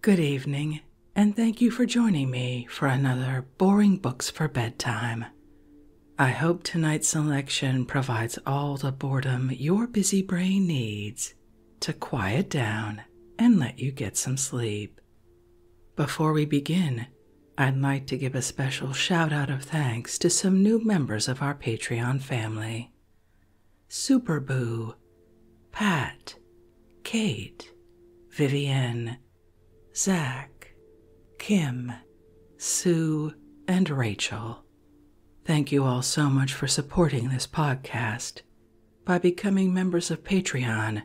Good evening, and thank you for joining me for another Boring Books for Bedtime. I hope tonight's selection provides all the boredom your busy brain needs to quiet down and let you get some sleep. Before we begin, I'd like to give a special shout out of thanks to some new members of our Patreon family. Superboo, Pat, Kate, Vivienne, Zach, Kim, Sue, and Rachel. Thank you all so much for supporting this podcast. By becoming members of Patreon,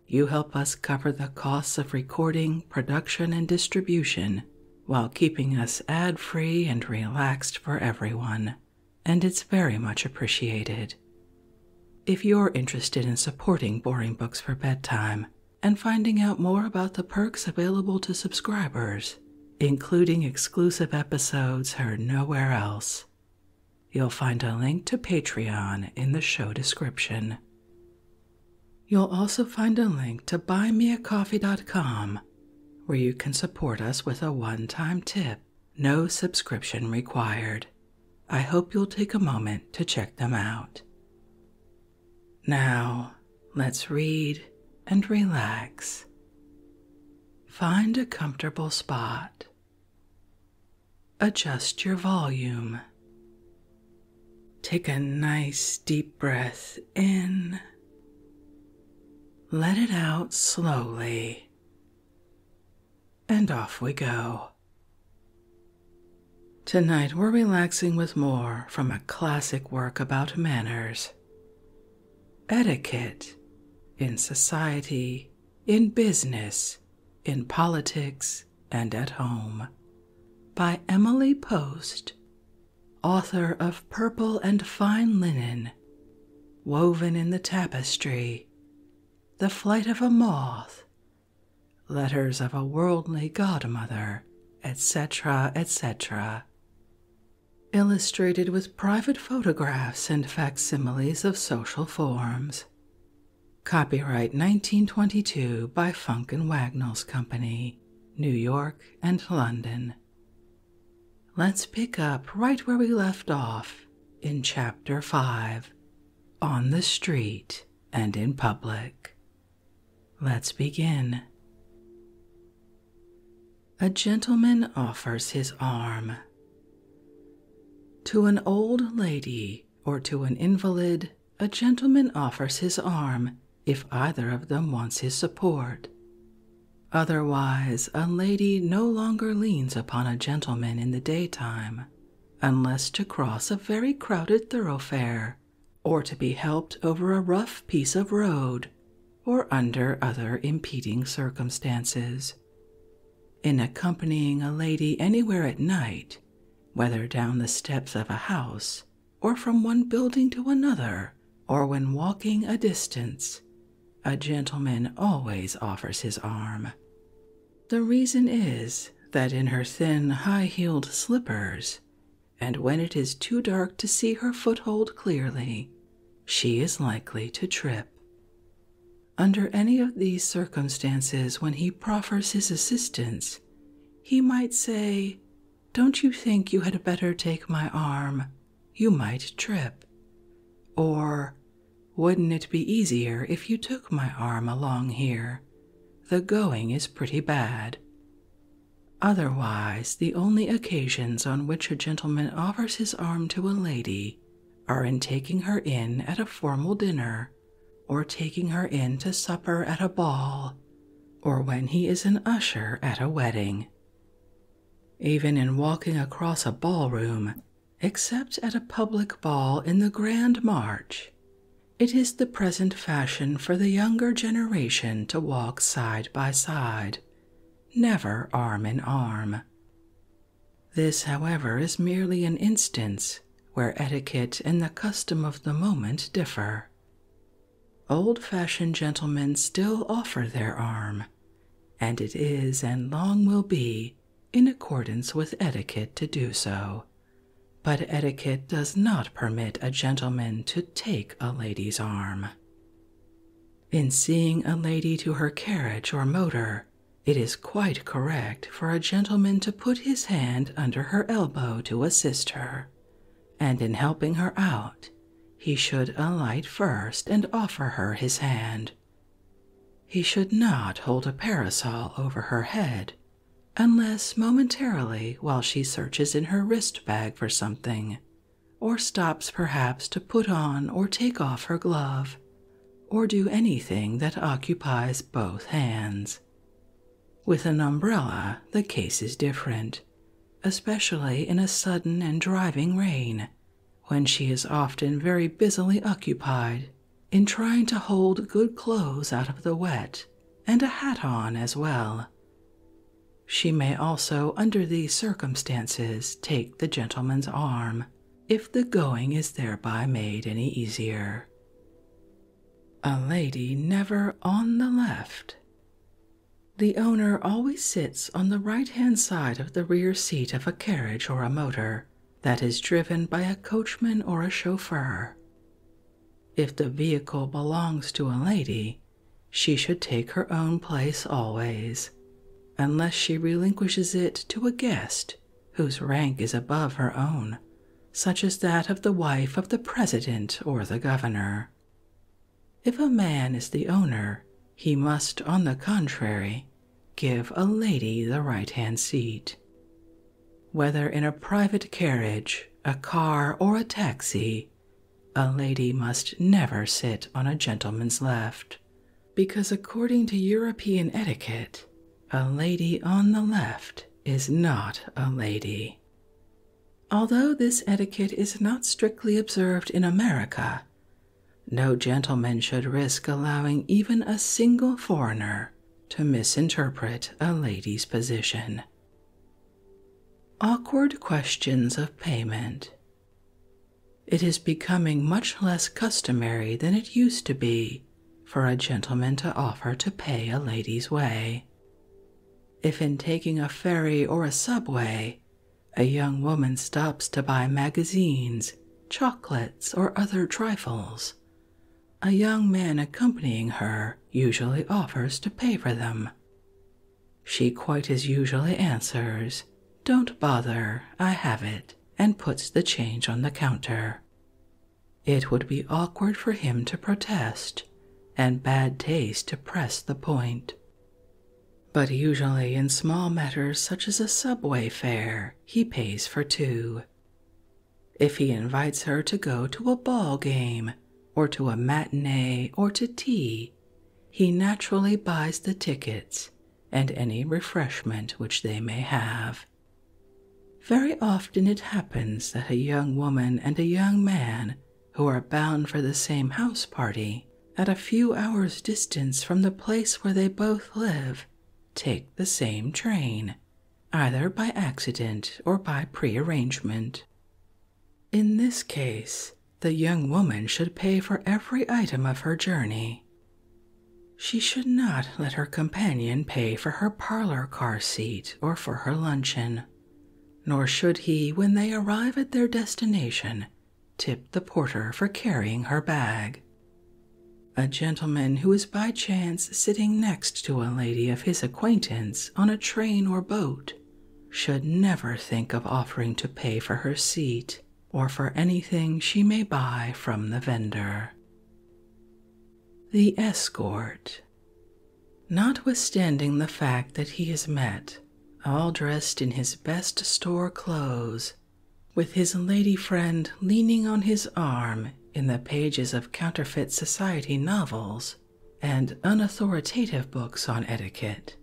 you help us cover the costs of recording, production, and distribution while keeping us ad-free and relaxed for everyone, and it's very much appreciated. If you're interested in supporting Boring Books for Bedtime and finding out more about the perks available to subscribers, including exclusive episodes heard nowhere else, you'll find a link to Patreon in the show description. You'll also find a link to buymeacoffee.com, where you can support us with a one-time tip, no subscription required. I hope you'll take a moment to check them out. Now, let's read and relax. Find a comfortable spot. Adjust your volume. Take a nice deep breath in. Let it out slowly. And off we go. Tonight we're relaxing with more from a classic work about manners. Etiquette in society, in business, in politics, and at home, by Emily Post, author of Purple and Fine Linen, Woven in the Tapestry, The Flight of a Moth, Letters of a Worldly Godmother, etc., etc. Illustrated with private photographs and facsimiles of social forms. Copyright 1922 by Funk and Wagnalls Company, New York and London. Let's pick up right where we left off in Chapter 5, On the Street and in Public. Let's begin. A gentleman offers his arm. To an old lady or to an invalid, a gentleman offers his arm if either of them wants his support. Otherwise, a lady no longer leans upon a gentleman in the daytime, unless to cross a very crowded thoroughfare, or to be helped over a rough piece of road, or under other impeding circumstances. In accompanying a lady anywhere at night, whether down the steps of a house, or from one building to another, or when walking a distance, a gentleman always offers his arm. The reason is that in her thin, high-heeled slippers, and when it is too dark to see her foothold clearly, she is likely to trip. Under any of these circumstances, when he proffers his assistance, he might say, "Don't you think you had better take my arm? You might trip." Or, "Wouldn't it be easier if you took my arm along here? The going is pretty bad." Otherwise, the only occasions on which a gentleman offers his arm to a lady are in taking her in at a formal dinner, or taking her in to supper at a ball, or when he is an usher at a wedding. Even in walking across a ballroom, except at a public ball in the Grand March, it is the present fashion for the younger generation to walk side by side, never arm in arm. This, however, is merely an instance where etiquette and the custom of the moment differ. Old-fashioned gentlemen still offer their arm, and it is and long will be in accordance with etiquette to do so. But etiquette does not permit a gentleman to take a lady's arm. In seeing a lady to her carriage or motor, it is quite correct for a gentleman to put his hand under her elbow to assist her, and in helping her out, he should alight first and offer her his hand. He should not hold a parasol over her head, unless momentarily while she searches in her wrist bag for something, or stops perhaps to put on or take off her glove, or do anything that occupies both hands. With an umbrella, the case is different, especially in a sudden and driving rain, when she is often very busily occupied in trying to hold good clothes out of the wet and a hat on as well. She may also, under these circumstances, take the gentleman's arm, if the going is thereby made any easier. A lady never on the left. The owner always sits on the right-hand side of the rear seat of a carriage or a motor that is driven by a coachman or a chauffeur. If the vehicle belongs to a lady, she should take her own place always, unless she relinquishes it to a guest whose rank is above her own, such as that of the wife of the president or the governor. If a man is the owner, he must, on the contrary, give a lady the right-hand seat. Whether in a private carriage, a car, or a taxi, a lady must never sit on a gentleman's left, because according to European etiquette, a lady on the left is not a lady. Although this etiquette is not strictly observed in America, no gentleman should risk allowing even a single foreigner to misinterpret a lady's position. Awkward questions of payment. It is becoming much less customary than it used to be for a gentleman to offer to pay a lady's way. If in taking a ferry or a subway, a young woman stops to buy magazines, chocolates, or other trifles, a young man accompanying her usually offers to pay for them. She quite as usually answers, "Don't bother, I have it," and puts the change on the counter. It would be awkward for him to protest, and bad taste to press the point. But usually in small matters such as a subway fare, he pays for two. If he invites her to go to a ball game, or to a matinee, or to tea, he naturally buys the tickets and any refreshment which they may have. Very often it happens that a young woman and a young man who are bound for the same house party at a few hours' distance from the place where they both live take the same train, either by accident or by prearrangement. In this case, the young woman should pay for every item of her journey. She should not let her companion pay for her parlor car seat or for her luncheon, nor should he, when they arrive at their destination, tip the porter for carrying her bag. A gentleman who is by chance sitting next to a lady of his acquaintance on a train or boat should never think of offering to pay for her seat or for anything she may buy from the vendor. The escort. Notwithstanding the fact that he is met, all dressed in his best store clothes, with his lady friend leaning on his arm in the pages of counterfeit society novels and unauthoritative books on etiquette,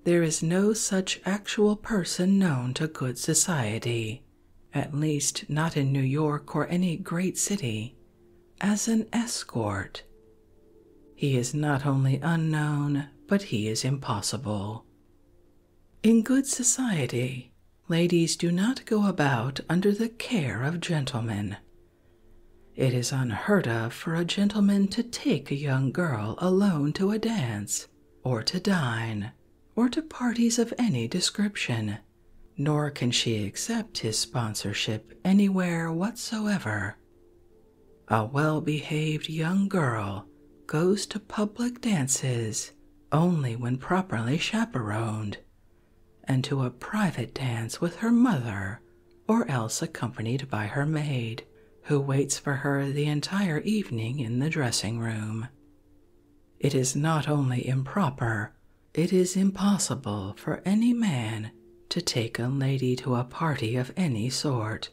there is no such actual person known to good society, at least not in New York or any great city, as an escort. He is not only unknown, but he is impossible. In good society, ladies do not go about under the care of gentlemen. It is unheard of for a gentleman to take a young girl alone to a dance, or to dine, or to parties of any description, nor can she accept his sponsorship anywhere whatsoever. A well-behaved young girl goes to public dances, only when properly chaperoned, and to a private dance with her mother, or else accompanied by her maid, who waits for her the entire evening in the dressing room. It is not only improper, it is impossible for any man to take a lady to a party of any sort,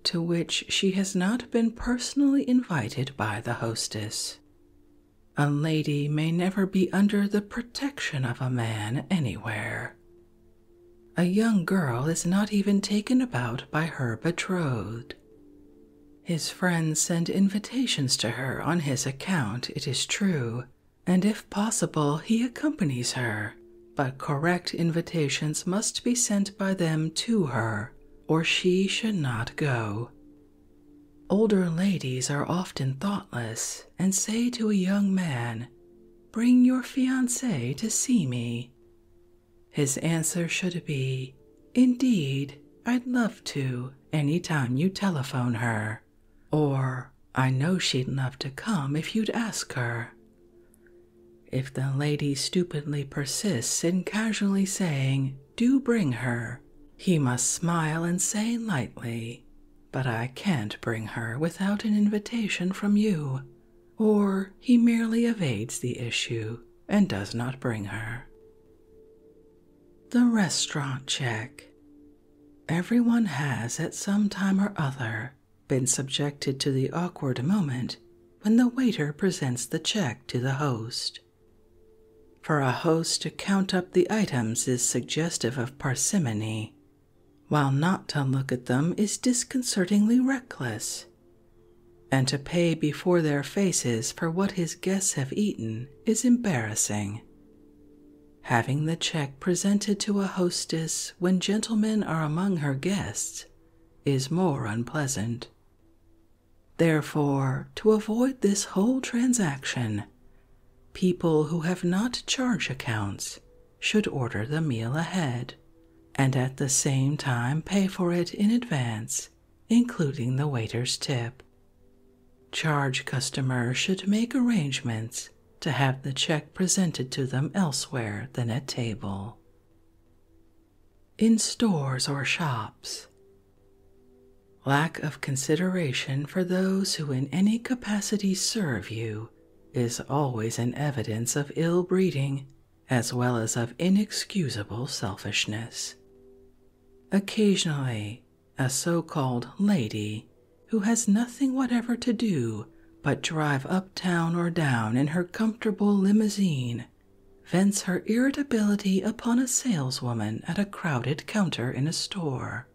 to which she has not been personally invited by the hostess. A lady may never be under the protection of a man anywhere. A young girl is not even taken about by her betrothed. His friends send invitations to her on his account, it is true, and if possible he accompanies her, but correct invitations must be sent by them to her, or she should not go. Older ladies are often thoughtless and say to a young man, "Bring your fiancée to see me." His answer should be, "Indeed, I'd love to any time you telephone her," or "I know she'd love to come if you'd ask her." If the lady stupidly persists in casually saying, "Do bring her," he must smile and say lightly, "But I can't bring her without an invitation from you," or he merely evades the issue and does not bring her. The restaurant check. Everyone has at some time or other been subjected to the awkward moment when the waiter presents the check to the host. For a host to count up the items is suggestive of parsimony, while not to look at them is disconcertingly reckless, and to pay before their faces for what his guests have eaten is embarrassing. Having the check presented to a hostess when gentlemen are among her guests is more unpleasant. Therefore, to avoid this whole transaction, people who have not charge accounts should order the meal ahead, and at the same time pay for it in advance, including the waiter's tip. Charge customers should make arrangements to have the check presented to them elsewhere than at table. In stores or shops, lack of consideration for those who in any capacity serve you is always an evidence of ill breeding as well as of inexcusable selfishness. Occasionally, a so-called lady who has nothing whatever to do but drive uptown or down in her comfortable limousine vents her irritability upon a saleswoman at a crowded counter in a store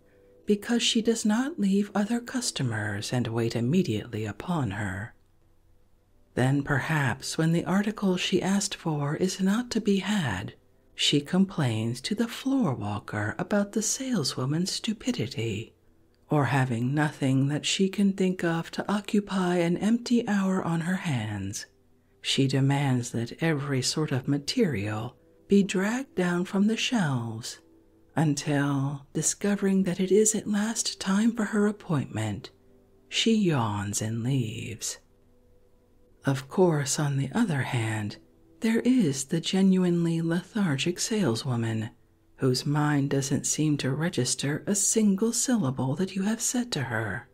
because she does not leave other customers and wait immediately upon her. Then perhaps when the article she asked for is not to be had, she complains to the floor walker about the saleswoman's stupidity, or having nothing that she can think of to occupy an empty hour on her hands, she demands that every sort of material be dragged down from the shelves until, discovering that it is at last time for her appointment, she yawns and leaves. Of course, on the other hand, there is the genuinely lethargic saleswoman whose mind doesn't seem to register a single syllable that you have said to her,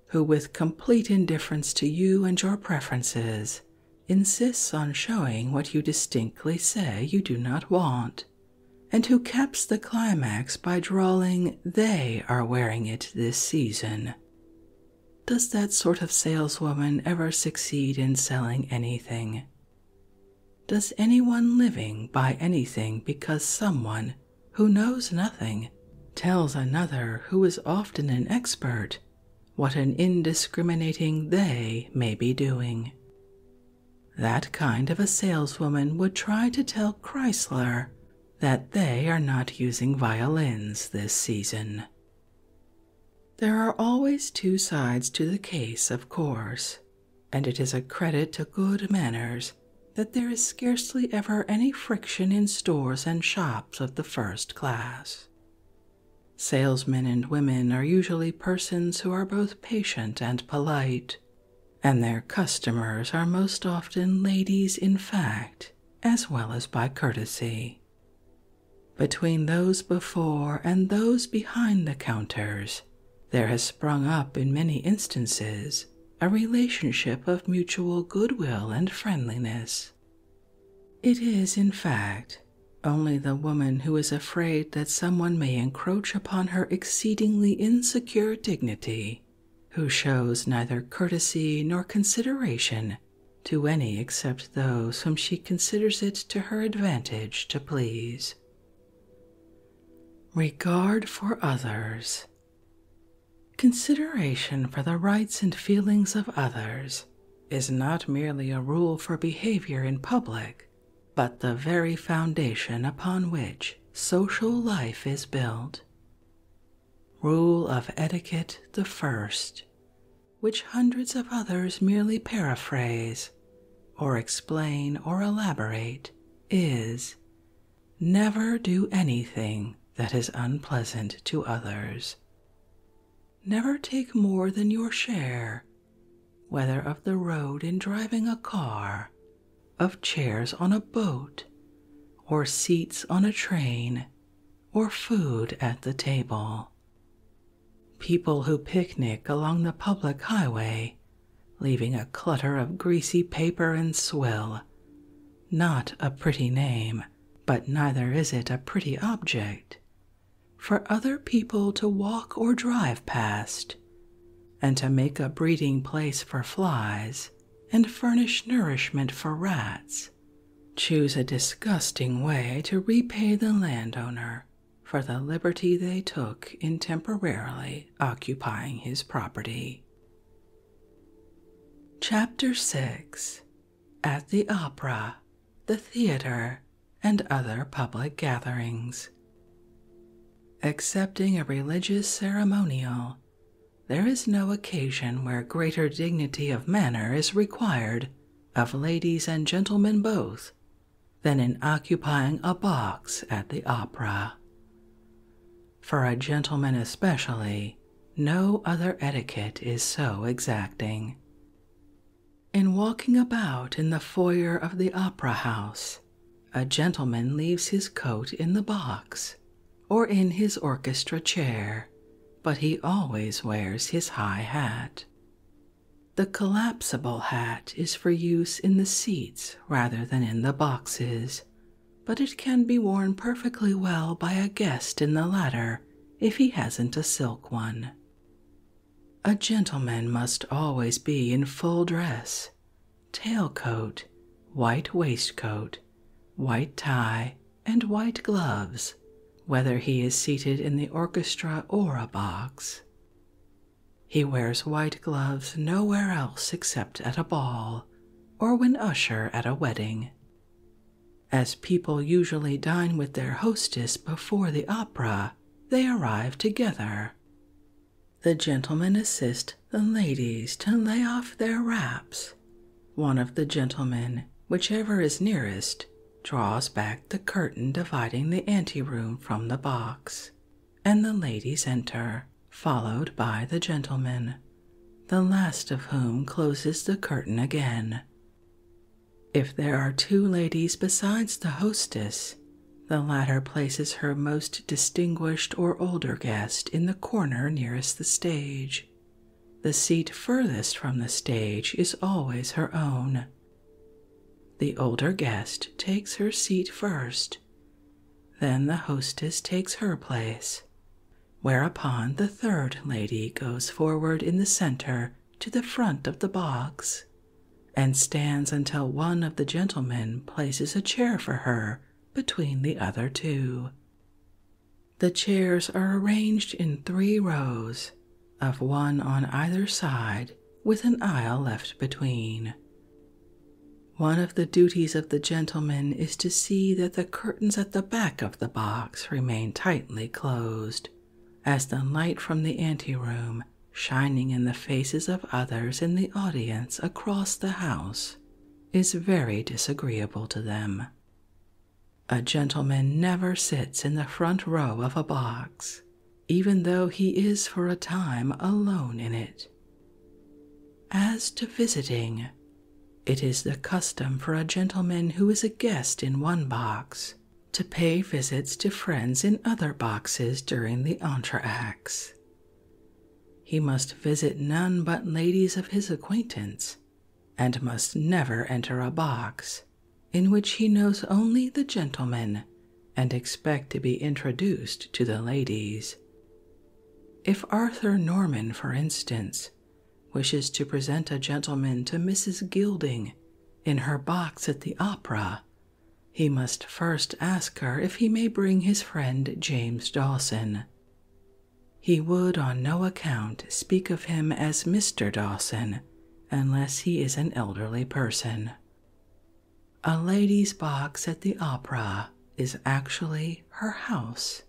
who with complete indifference to you and your preferences insists on showing what you distinctly say you do not want, and who caps the climax by drawling, "They are wearing it this season." Does that sort of saleswoman ever succeed in selling anything? Does anyone living buy anything because someone who knows nothing tells another who is often an expert what an indiscriminating they may be doing? That kind of a saleswoman would try to tell Chrysler that they are not using violins this season. There are always two sides to the case, of course, and it is a credit to good manners that there is scarcely ever any friction in stores and shops of the first class. Salesmen and women are usually persons who are both patient and polite, and their customers are most often ladies in fact, as well as by courtesy. Between those before and those behind the counters, there has sprung up in many instances a relationship of mutual goodwill and friendliness. It is, in fact, only the woman who is afraid that someone may encroach upon her exceedingly insecure dignity, who shows neither courtesy nor consideration to any except those whom she considers it to her advantage to please. Regard for others. Consideration for the rights and feelings of others is not merely a rule for behavior in public, but the very foundation upon which social life is built. Rule of etiquette the first, which hundreds of others merely paraphrase, or explain or elaborate, is never do anything that is unpleasant to others. Never take more than your share, whether of the road in driving a car, of chairs on a boat, or seats on a train, or food at the table. People who picnic along the public highway, leaving a clutter of greasy paper and swill, not a pretty name, but neither is it a pretty object, for other people to walk or drive past, and to make a breeding place for flies and furnish nourishment for rats, choose a disgusting way to repay the landowner for the liberty they took in temporarily occupying his property. Chapter 6. At the Opera, the Theater, and Other Public Gatherings. Excepting a religious ceremonial, there is no occasion where greater dignity of manner is required of ladies and gentlemen both than in occupying a box at the opera. For a gentleman especially, no other etiquette is so exacting. In walking about in the foyer of the opera house, a gentleman leaves his coat in the box or in his orchestra chair, but he always wears his high hat. The collapsible hat is for use in the seats rather than in the boxes, but it can be worn perfectly well by a guest in the latter if he hasn't a silk one. A gentleman must always be in full dress, tailcoat, white waistcoat, white tie, and white gloves, whether he is seated in the orchestra or a box. He wears white gloves nowhere else except at a ball, or when usher at a wedding. As people usually dine with their hostess before the opera, they arrive together. The gentlemen assist the ladies to lay off their wraps. One of the gentlemen, whichever is nearest, draws back the curtain dividing the anteroom from the box, and the ladies enter, followed by the gentlemen, the last of whom closes the curtain again. If there are two ladies besides the hostess, the latter places her most distinguished or older guest in the corner nearest the stage. The seat furthest from the stage is always her own. The older guest takes her seat first, then the hostess takes her place, whereupon the third lady goes forward in the center to the front of the box, and stands until one of the gentlemen places a chair for her between the other two. The chairs are arranged in 3 rows, of one on either side, with an aisle left between. One of the duties of the gentleman is to see that the curtains at the back of the box remain tightly closed, as the light from the anteroom, shining in the faces of others in the audience across the house, is very disagreeable to them. A gentleman never sits in the front row of a box, even though he is for a time alone in it. As to visiting, It is the custom for a gentleman who is a guest in one box to pay visits to friends in other boxes during the entr'actes. He must visit none but ladies of his acquaintance, and must never enter a box in which he knows only the gentlemen and expect to be introduced to the ladies. If Arthur Norman, for instance, wishes to present a gentleman to Mrs. Gilding in her box at the opera, he must first ask her if he may bring his friend James Dawson. He would on no account speak of him as Mr. Dawson unless he is an elderly person. A lady's box at the opera is actually her house,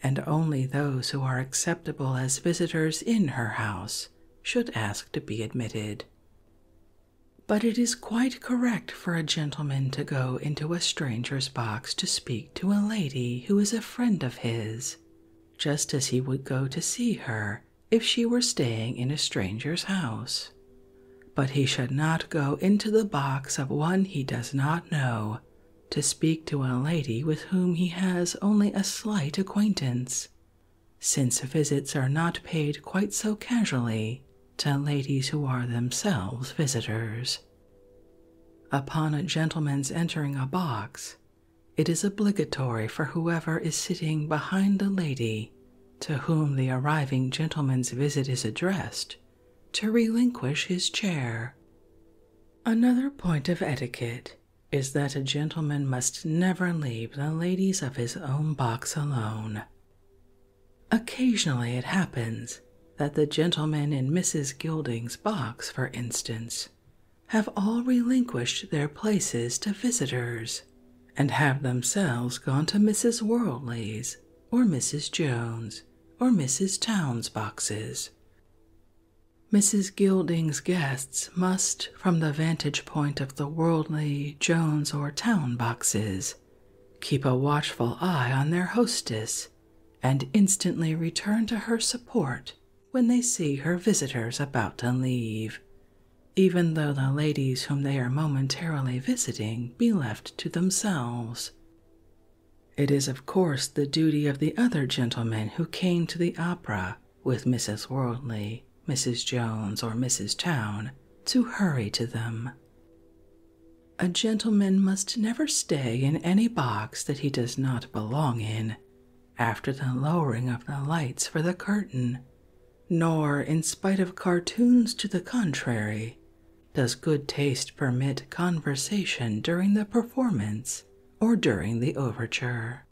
and only those who are acceptable as visitors in her house should ask to be admitted. But it is quite correct for a gentleman to go into a stranger's box to speak to a lady who is a friend of his, just as he would go to see her if she were staying in a stranger's house. But he should not go into the box of one he does not know to speak to a lady with whom he has only a slight acquaintance, since visits are not paid quite so casually to ladies who are themselves visitors. Upon a gentleman's entering a box, it is obligatory for whoever is sitting behind the lady to whom the arriving gentleman's visit is addressed to relinquish his chair. Another point of etiquette is that a gentleman must never leave the ladies of his own box alone. Occasionally it happens that the gentlemen in Mrs. Gilding's box, for instance, have all relinquished their places to visitors, and have themselves gone to Mrs. Worldly's, or Mrs. Jones, or Mrs. Town's boxes. Mrs. Gilding's guests must, from the vantage point of the Worldly, Jones, or Town boxes, keep a watchful eye on their hostess, and instantly return to her support when they see her visitors about to leave, even though the ladies whom they are momentarily visiting be left to themselves. It is of course the duty of the other gentlemen who came to the opera with Mrs. Worldly, Mrs. Jones, or Mrs. Town to hurry to them. A gentleman must never stay in any box that he does not belong in after the lowering of the lights for the curtain, nor, in spite of cartoons to the contrary, does good taste permit conversation during the performance or during the overture.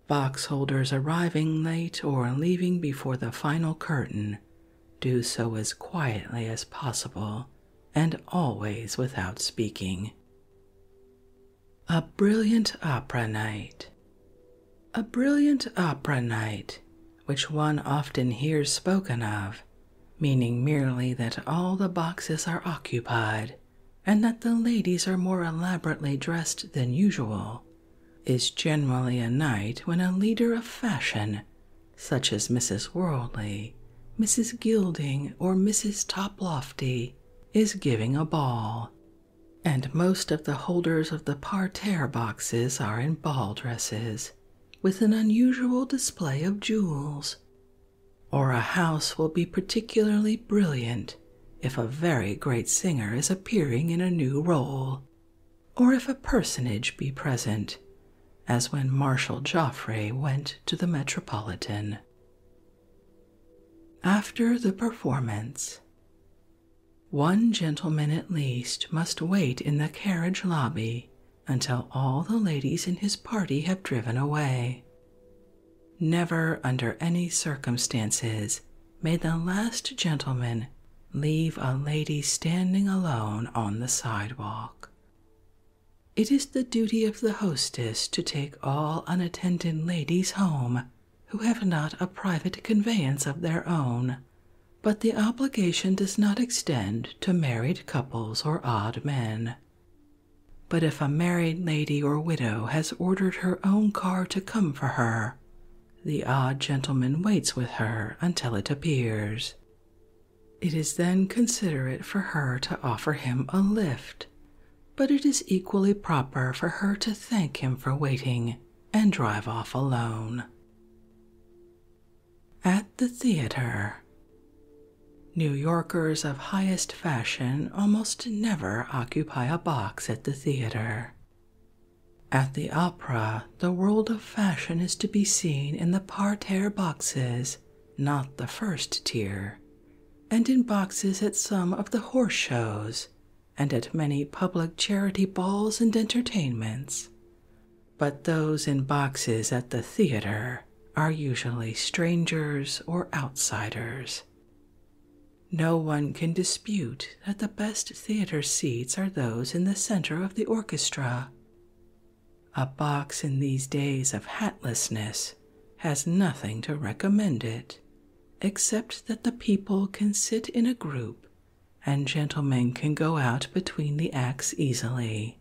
Box holders arriving late or leaving before the final curtain do so as quietly as possible, and always without speaking. A brilliant opera night. A brilliant opera night, which one often hears spoken of, meaning merely that all the boxes are occupied and that the ladies are more elaborately dressed than usual, is generally a night when a leader of fashion, such as Mrs. Worldly, Mrs. Gilding, or Mrs. Toplofty, is giving a ball, and most of the holders of the parterre boxes are in ball dresses, with an unusual display of jewels, or a house will be particularly brilliant if a very great singer is appearing in a new role, or if a personage be present, as when Marshal Joffre went to the Metropolitan. After the performance, one gentleman at least must wait in the carriage lobby until all the ladies in his party have driven away. Never under any circumstances may the last gentleman leave a lady standing alone on the sidewalk. It is the duty of the hostess to take all unattended ladies home who have not a private conveyance of their own, but the obligation does not extend to married couples or odd men. But if a married lady or widow has ordered her own car to come for her, the odd gentleman waits with her until it appears. It is then considerate for her to offer him a lift, but it is equally proper for her to thank him for waiting and drive off alone. At the theater. New Yorkers of highest fashion almost never occupy a box at the theater. At the opera, the world of fashion is to be seen in the parterre boxes, not the first tier, and in boxes at some of the horse shows, and at many public charity balls and entertainments. But those in boxes at the theater are usually strangers or outsiders. No one can dispute that the best theater seats are those in the center of the orchestra. A box in these days of hatlessness has nothing to recommend it, except that the people can sit in a group and gentlemen can go out between the acts easily.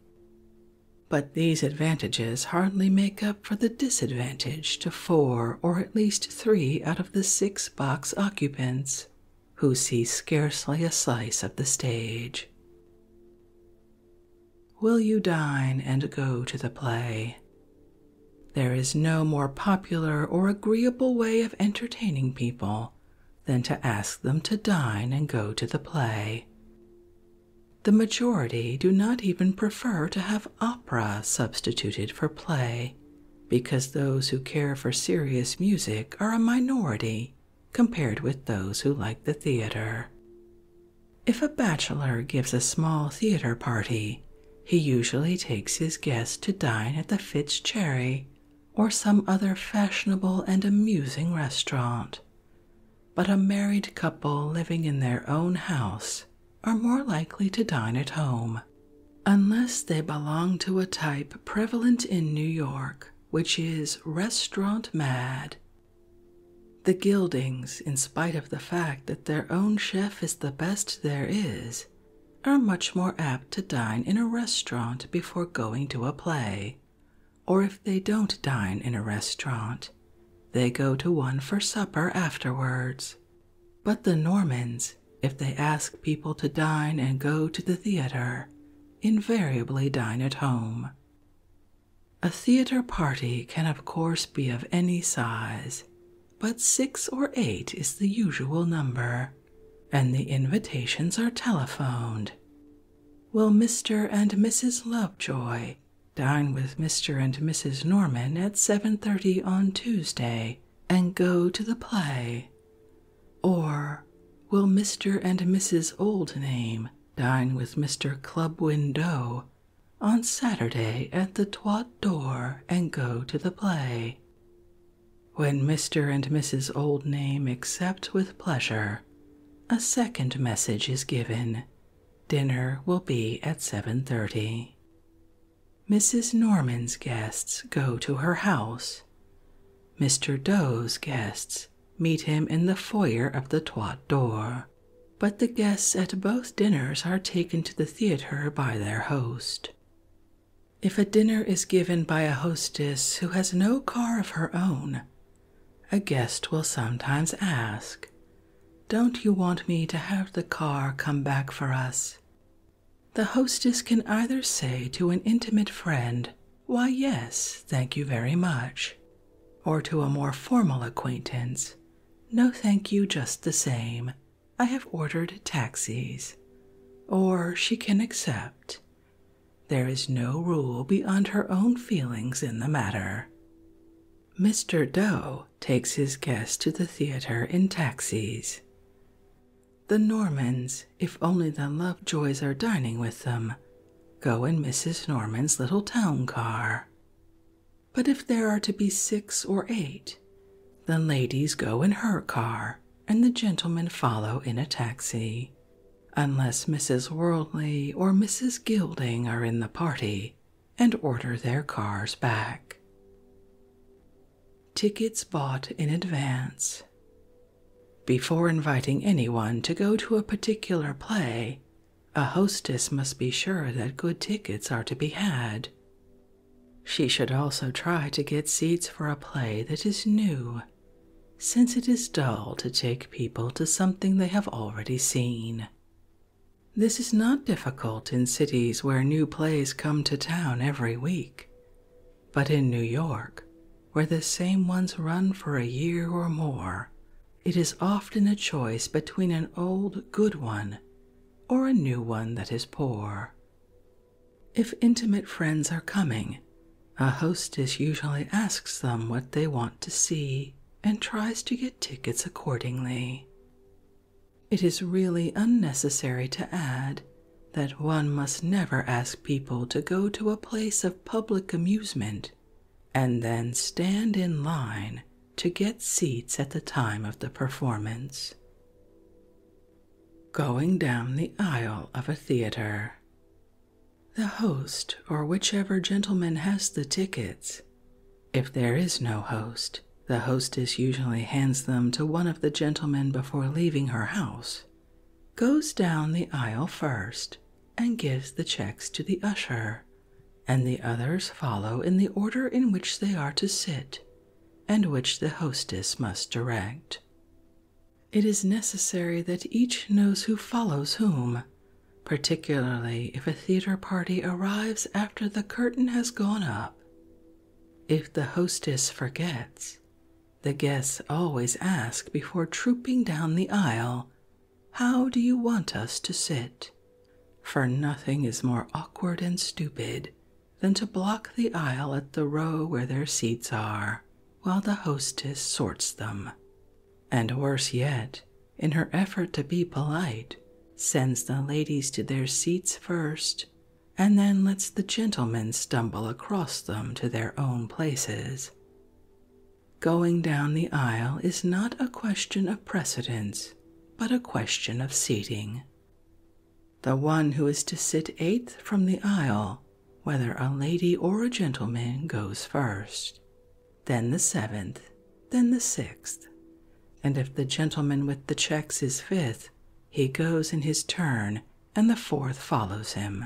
But these advantages hardly make up for the disadvantage to 4 or at least 3 out of the 6 box occupants, who see scarcely a slice of the stage. Will you dine and go to the play? There is no more popular or agreeable way of entertaining people than to ask them to dine and go to the play. The majority do not even prefer to have opera substituted for play, because those who care for serious music are a minority compared with those who like the theater. If a bachelor gives a small theater party, he usually takes his guests to dine at the Fitzcherry or some other fashionable and amusing restaurant. But a married couple living in their own house are more likely to dine at home, unless they belong to a type prevalent in New York, which is restaurant mad. The Gildings, in spite of the fact that their own chef is the best there is, are much more apt to dine in a restaurant before going to a play, or if they don't dine in a restaurant, they go to one for supper afterwards. But the Normans, if they ask people to dine and go to the theater, invariably dine at home. A theater party can of course be of any size, but 6 or 8 is the usual number, and the invitations are telephoned. Will Mr. and Mrs. Lovejoy dine with Mr. and Mrs. Norman at 7:30 on Tuesday and go to the play? Or will Mr. and Mrs. Oldname dine with Mr. Clubwindow on Saturday at the Trois d'Or and go to the play? When Mr. and Mrs. Oldname accept with pleasure, a second message is given. Dinner will be at 7:30. Mrs. Norman's guests go to her house. Mr. Doe's guests meet him in the foyer of the Trois d'Or, but the guests at both dinners are taken to the theater by their host. If a dinner is given by a hostess who has no car of her own, a guest will sometimes ask, "Don't you want me to have the car come back for us?" The hostess can either say to an intimate friend, "Why, yes, thank you very much," or to a more formal acquaintance, "No, thank you just the same. I have ordered taxis." Or she can accept. There is no rule beyond her own feelings in the matter. Mr. Doe takes his guests to the theater in taxis. The Normans, if only the Lovejoys are dining with them, go in Mrs. Norman's little town car. But if there are to be 6 or 8, the ladies go in her car and the gentlemen follow in a taxi, unless Mrs. Worldly or Mrs. Gilding are in the party and order their cars back. Tickets bought in advance. Before inviting anyone to go to a particular play, a hostess must be sure that good tickets are to be had. She should also try to get seats for a play that is new. since it is dull to take people to something they have already seen. This is not difficult in cities where new plays come to town every week, but in New York, where the same ones run for a year or more, it is often a choice between an old good one or a new one that is poor. If intimate friends are coming, a hostess usually asks them what they want to see and tries to get tickets accordingly. It is really unnecessary to add that one must never ask people to go to a place of public amusement and then stand in line to get seats at the time of the performance. Going down the aisle of a theater. The host or whichever gentleman has the tickets. If there is no host, the hostess usually hands them to one of the gentlemen before leaving her house, goes down the aisle first, and gives the checks to the usher, and the others follow in the order in which they are to sit, and which the hostess must direct. It is necessary that each knows who follows whom, particularly if a theater party arrives after the curtain has gone up. If the hostess forgets, the guests always ask before trooping down the aisle, "How do you want us to sit?" For nothing is more awkward and stupid than to block the aisle at the row where their seats are, while the hostess sorts them. And worse yet, in her effort to be polite, sends the ladies to their seats first, and then lets the gentlemen stumble across them to their own places. Going down the aisle is not a question of precedence, but a question of seating. The one who is to sit eighth from the aisle, whether a lady or a gentleman, goes first, then the seventh, then the sixth, and if the gentleman with the checks is fifth, he goes in his turn, and the fourth follows him.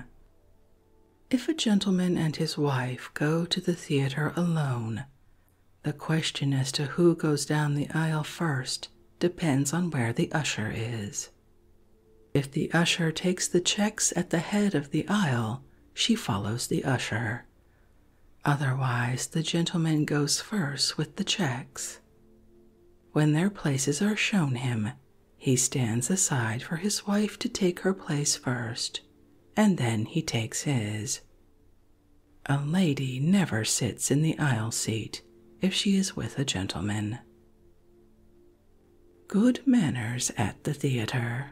If a gentleman and his wife go to the theater alone, the question as to who goes down the aisle first depends on where the usher is. If the usher takes the checks at the head of the aisle, she follows the usher. Otherwise, the gentleman goes first with the checks. When their places are shown him, he stands aside for his wife to take her place first, and then he takes his. A lady never sits in the aisle seat if she is with a gentleman. Good manners at the theater.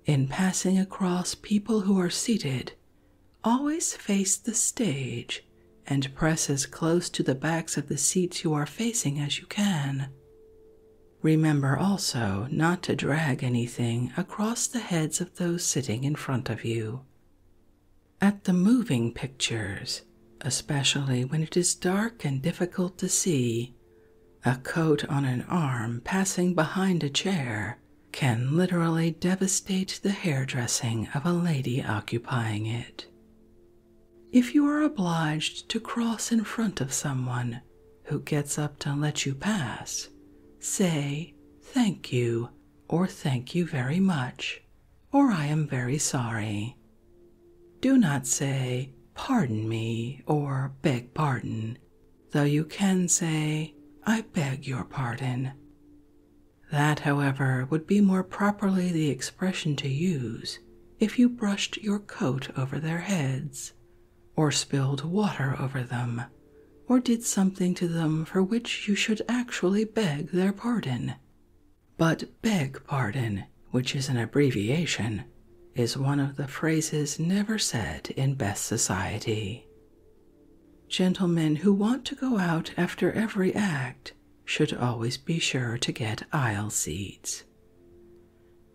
In passing across people who are seated, always face the stage and press as close to the backs of the seats you are facing as you can. Remember also not to drag anything across the heads of those sitting in front of you. At the moving pictures, especially when it is dark and difficult to see, a coat on an arm passing behind a chair can literally devastate the hairdressing of a lady occupying it. If you are obliged to cross in front of someone who gets up to let you pass, say "thank you" or "thank you very much" or "I am very sorry." Do not say "pardon me" or "beg pardon," though you can say "I beg your pardon." That, however, would be more properly the expression to use if you brushed your coat over their heads, or spilled water over them, or did something to them for which you should actually beg their pardon. But "beg pardon," which is an abbreviation, is one of the phrases never said in best society. Gentlemen who want to go out after every act should always be sure to get aisle seats.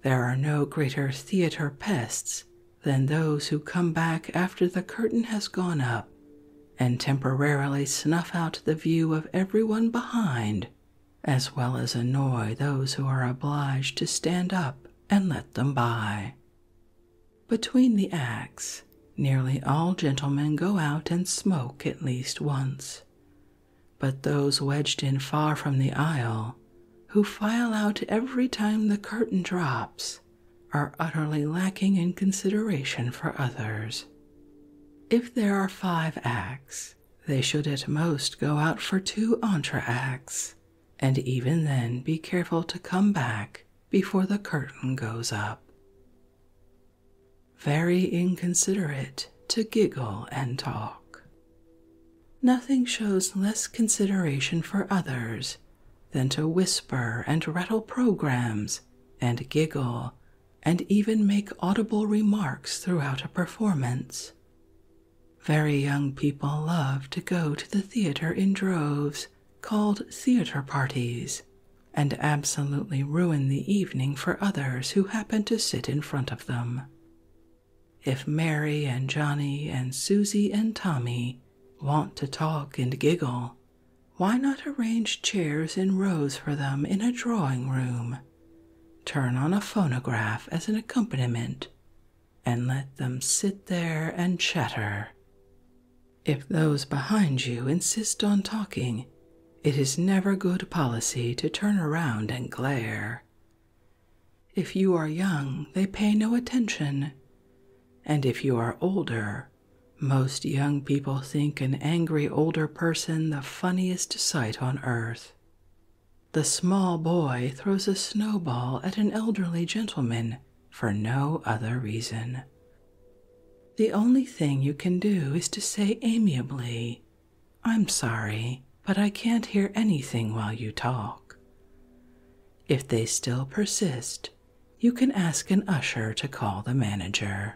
There are no greater theater pests than those who come back after the curtain has gone up and temporarily snuff out the view of everyone behind, as well as annoy those who are obliged to stand up and let them by. Between the acts, nearly all gentlemen go out and smoke at least once, but those wedged in far from the aisle who file out every time the curtain drops are utterly lacking in consideration for others. If there are 5 acts, they should at most go out for 2 entr'actes, and even then be careful to come back before the curtain goes up. Very inconsiderate to giggle and talk. Nothing shows less consideration for others than to whisper and rattle programs and giggle and even make audible remarks throughout a performance. Very young people love to go to the theater in droves, called theater parties, and absolutely ruin the evening for others who happen to sit in front of them. If Mary and Johnny and Susie and Tommy want to talk and giggle, why not arrange chairs in rows for them in a drawing room, turn on a phonograph as an accompaniment, and let them sit there and chatter? If those behind you insist on talking, it is never good policy to turn around and glare. If you are young, they pay no attention, and if you are older, most young people think an angry older person the funniest sight on earth. The small boy throws a snowball at an elderly gentleman for no other reason. The only thing you can do is to say amiably, "I'm sorry, but I can't hear anything while you talk." If they still persist, you can ask an usher to call the manager.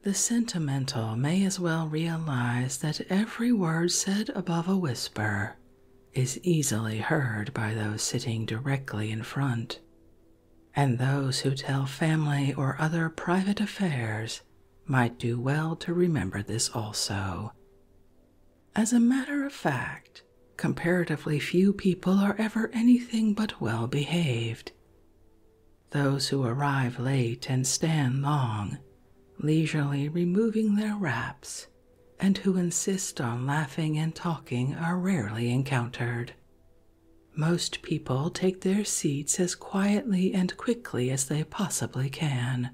The sentimental may as well realize that every word said above a whisper is easily heard by those sitting directly in front, and those who tell family or other private affairs might do well to remember this also. As a matter of fact, comparatively few people are ever anything but well behaved. Those who arrive late and stand long, leisurely removing their wraps, and who insist on laughing and talking are rarely encountered. Most people take their seats as quietly and quickly as they possibly can,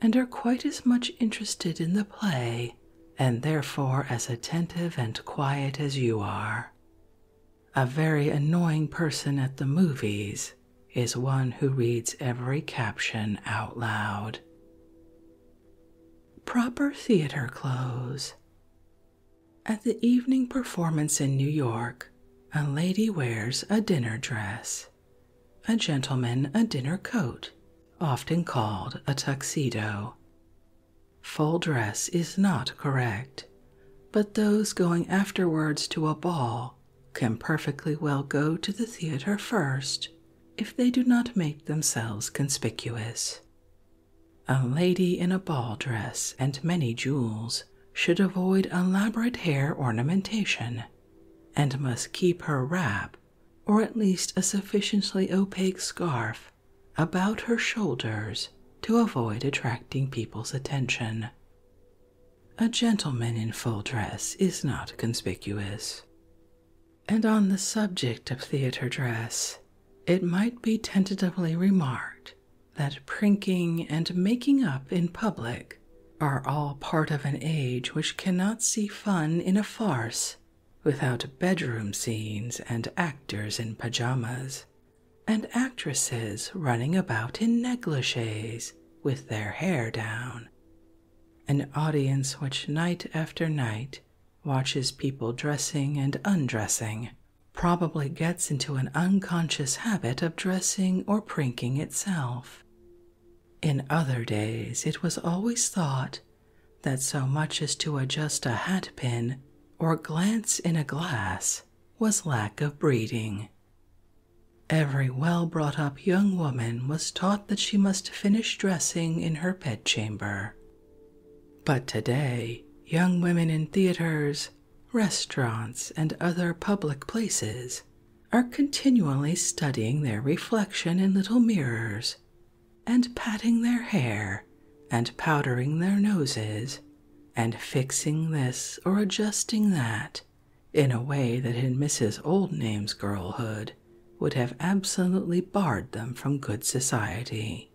and are quite as much interested in the play, and therefore as attentive and quiet as you are. A very annoying person at the movies is one who reads every caption out loud. Proper theater clothes. At the evening performance in New York, a lady wears a dinner dress, a gentleman a dinner coat, often called a tuxedo. Full dress is not correct, but those going afterwards to a ball can perfectly well go to the theater first if they do not make themselves conspicuous. A lady in a ball dress and many jewels should avoid elaborate hair ornamentation, and must keep her wrap, or at least a sufficiently opaque scarf, about her shoulders to avoid attracting people's attention. A gentleman in full dress is not conspicuous. And on the subject of theater dress, it might be tentatively remarked that prinking and making up in public are all part of an age which cannot see fun in a farce without bedroom scenes and actors in pajamas, and actresses running about in negligées with their hair down. An audience which night after night watches people dressing and undressing probably gets into an unconscious habit of dressing or prinking itself. In other days it was always thought that so much as to adjust a hat pin or glance in a glass was lack of breeding. Every well-brought-up young woman was taught that she must finish dressing in her bedchamber. But today, young women in theaters, restaurants, and other public places are continually studying their reflection in little mirrors, and patting their hair, and powdering their noses, and fixing this or adjusting that in a way that in Mrs. Oldname's girlhood would have absolutely barred them from good society.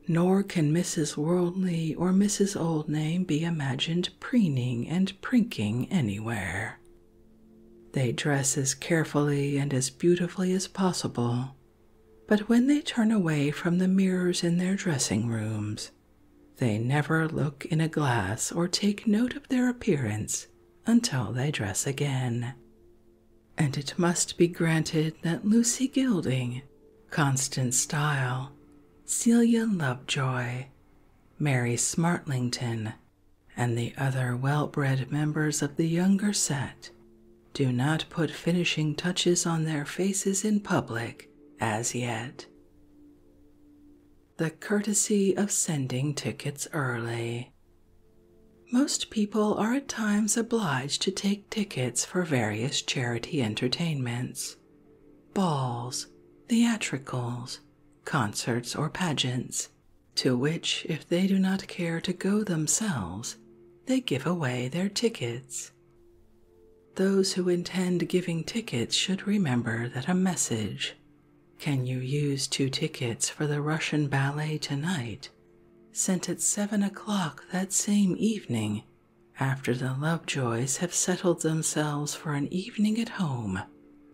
Nor can Mrs. Worldly or Mrs. Oldname be imagined preening and prinking anywhere. They dress as carefully and as beautifully as possible, but when they turn away from the mirrors in their dressing rooms, they never look in a glass or take note of their appearance until they dress again. And it must be granted that Lucy Gilding, Constance Style, Celia Lovejoy, Mary Smartlington, and the other well-bred members of the younger set do not put finishing touches on their faces in public as yet. The courtesy of sending tickets early. Most people are at times obliged to take tickets for various charity entertainments, balls, theatricals, concerts, or pageants, to which, if they do not care to go themselves, they give away their tickets. Those who intend giving tickets should remember that a message, "Can you use 2 tickets for the Russian ballet tonight?" sent at 7 o'clock that same evening, after the Lovejoys have settled themselves for an evening at home,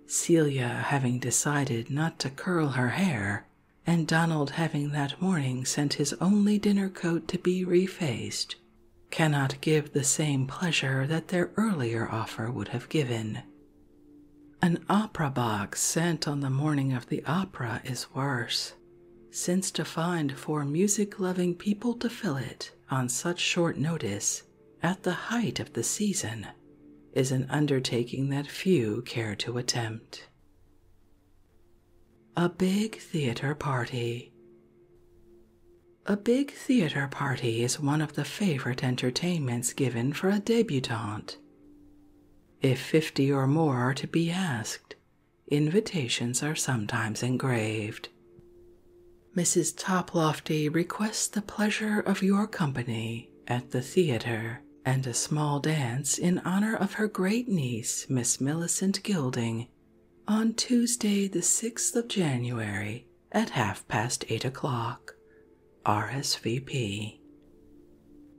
Celia having decided not to curl her hair, and Donald having that morning sent his only dinner coat to be refaced, cannot give the same pleasure that their earlier offer would have given. An opera box sent on the morning of the opera is worse, since to find 4 music-loving people to fill it on such short notice at the height of the season is an undertaking that few care to attempt. A big theater party. A big theater party is one of the favorite entertainments given for a debutante. If 50 or more are to be asked, invitations are sometimes engraved. Mrs. Toplofty requests the pleasure of your company at the theater and a small dance in honor of her great niece, Miss Millicent Gilding, on Tuesday the 6th of January at 8:30 o'clock. RSVP.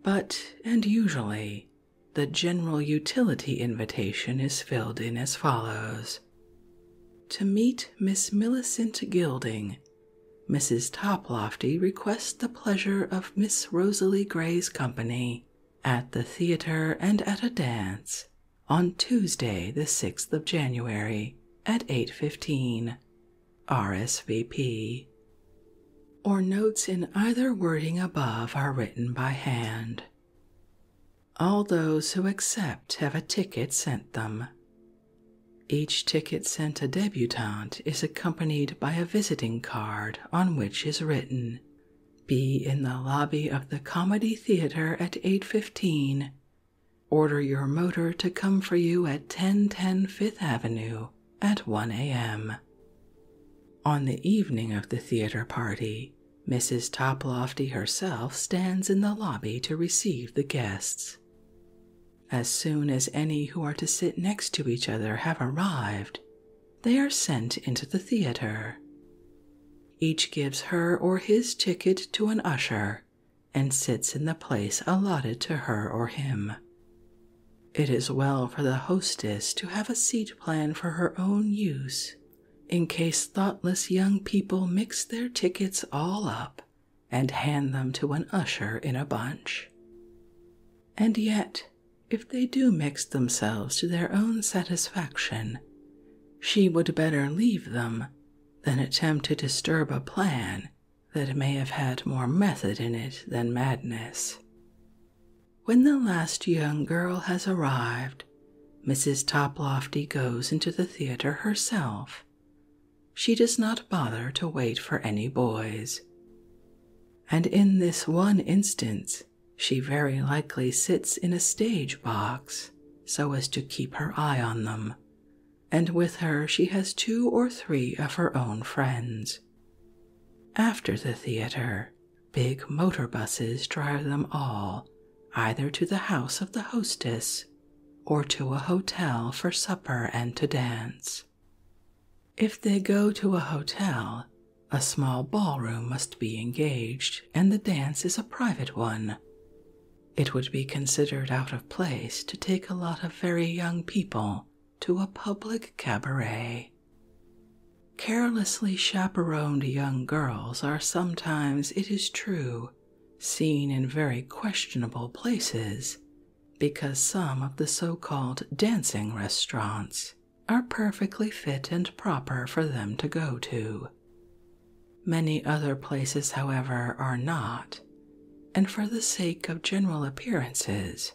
But, and usually, the general utility invitation is filled in as follows. To meet Miss Millicent Gilding, Mrs. Toplofty requests the pleasure of Miss Rosalie Gray's company at the theater and at a dance on Tuesday the 6th of January at 8:15. RSVP. Or notes in either wording above are written by hand. All those who accept have a ticket sent them. Each ticket sent a debutante is accompanied by a visiting card on which is written, "Be in the lobby of the Comedy Theater at 8:15. Order your motor to come for you at 1010 Fifth Avenue at 1 a.m. On the evening of the theater party, Mrs. Toplofty herself stands in the lobby to receive the guests. As soon as any who are to sit next to each other have arrived, they are sent into the theater. Each gives her or his ticket to an usher and sits in the place allotted to her or him. It is well for the hostess to have a seat plan for her own use, in case thoughtless young people mix their tickets all up and hand them to an usher in a bunch. And yet, if they do mix themselves to their own satisfaction, she would better leave them than attempt to disturb a plan that may have had more method in it than madness. When the last young girl has arrived, Mrs. Toplofty goes into the theater herself. She does not bother to wait for any boys. And in this one instance, she very likely sits in a stage box so as to keep her eye on them, and with her she has 2 or 3 of her own friends. After the theater, big motor buses drive them all either to the house of the hostess or to a hotel for supper and to dance. If they go to a hotel, a small ballroom must be engaged, and the dance is a private one. It would be considered out of place to take a lot of very young people to a public cabaret. Carelessly chaperoned young girls are sometimes, it is true, seen in very questionable places, because some of the so-called dancing restaurants are perfectly fit and proper for them to go to. Many other places, however, are not, and for the sake of general appearances,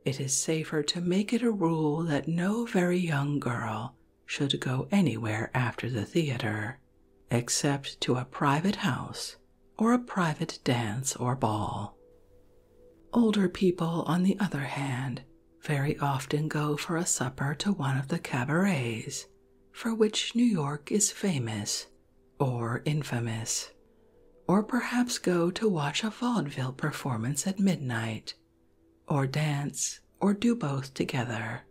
it is safer to make it a rule that no very young girl should go anywhere after the theater, except to a private house or a private dance or ball. Older people, on the other hand, very often go for a supper to one of the cabarets, for which New York is famous or infamous, or perhaps go to watch a vaudeville performance at midnight, or dance, or do both together.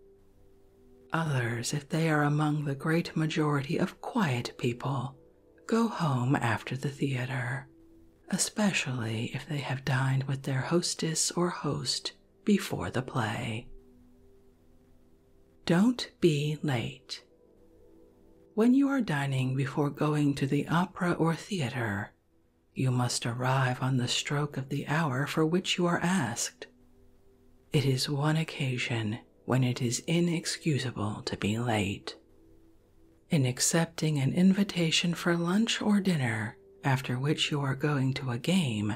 Others, if they are among the great majority of quiet people, go home after the theater, especially if they have dined with their hostess or host before the play. Don't be late. When you are dining before going to the opera or theater, you must arrive on the stroke of the hour for which you are asked. It is one occasion when it is inexcusable to be late. In accepting an invitation for lunch or dinner, after which you are going to a game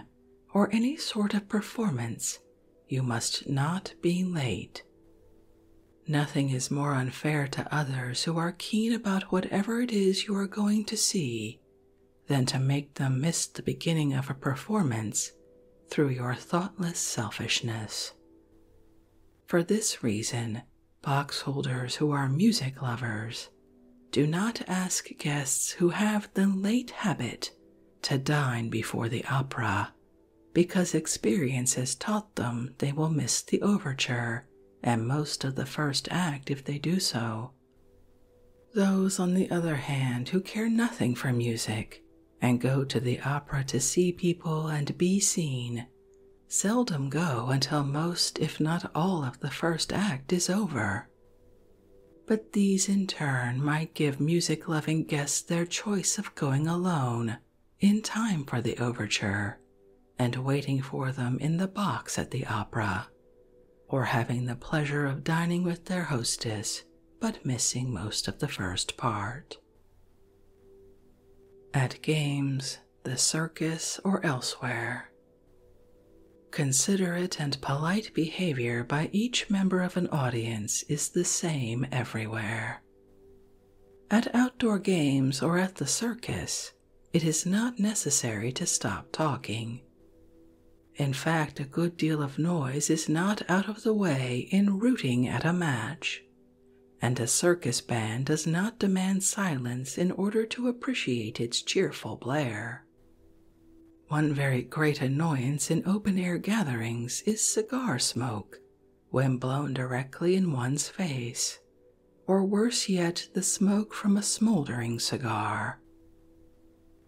or any sort of performance, you must not be late. Nothing is more unfair to others who are keen about whatever it is you are going to see than to make them miss the beginning of a performance through your thoughtless selfishness. For this reason, box holders who are music lovers do not ask guests who have the late habit to dine before the opera, because experience has taught them they will miss the overture and most of the first act if they do so. Those, on the other hand, who care nothing for music and go to the opera to see people and be seen, seldom go until most, if not all, of the first act is over. But these in turn might give music-loving guests their choice of going alone in time for the overture and waiting for them in the box at the opera, or having the pleasure of dining with their hostess but missing most of the first part. At games, the circus, or elsewhere, considerate and polite behavior by each member of an audience is the same everywhere. At outdoor games or at the circus, it is not necessary to stop talking. In fact, a good deal of noise is not out of the way in rooting at a match, and a circus band does not demand silence in order to appreciate its cheerful blare. One very great annoyance in open-air gatherings is cigar smoke when blown directly in one's face, or worse yet, the smoke from a smoldering cigar.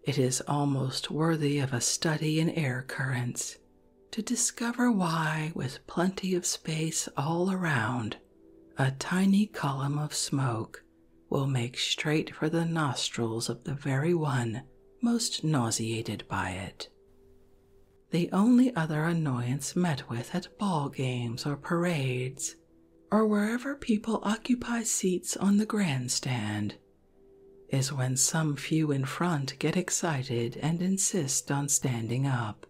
It is almost worthy of a study in air currents to discover why, with plenty of space all around, a tiny column of smoke will make straight for the nostrils of the very one most nauseated by it. The only other annoyance met with at ball games or parades, or wherever people occupy seats on the grandstand, is when some few in front get excited and insist on standing up.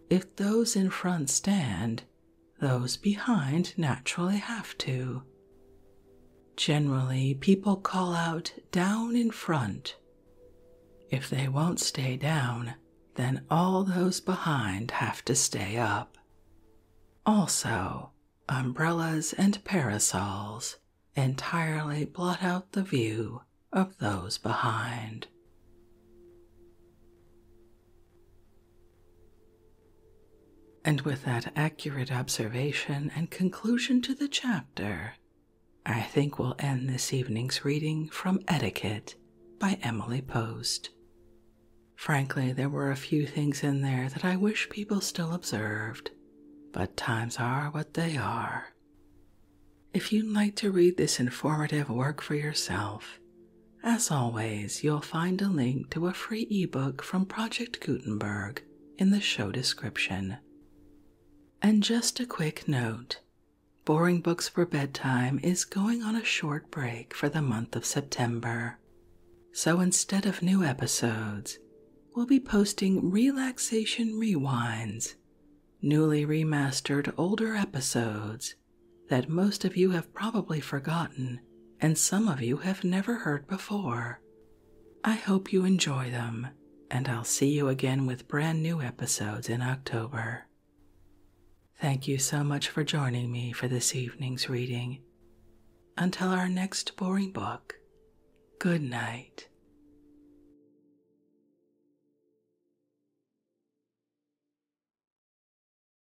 If those in front stand, those behind naturally have to. Generally, people call out, "Down in front." If they won't stay down, then all those behind have to stay up. Also, umbrellas and parasols entirely blot out the view of those behind. And with that accurate observation and conclusion to the chapter, I think we'll end this evening's reading from Etiquette by Emily Post. Frankly, there were a few things in there that I wish people still observed, but times are what they are. If you'd like to read this informative work for yourself, as always, you'll find a link to a free ebook from Project Gutenberg in the show description. And just a quick note, Boring Books for Bedtime is going on a short break for the month of September. So instead of new episodes, we'll be posting Relaxation Rewinds, newly remastered older episodes that most of you have probably forgotten and some of you have never heard before. I hope you enjoy them, and I'll see you again with brand new episodes in October. Thank you so much for joining me for this evening's reading. Until our next boring book, good night.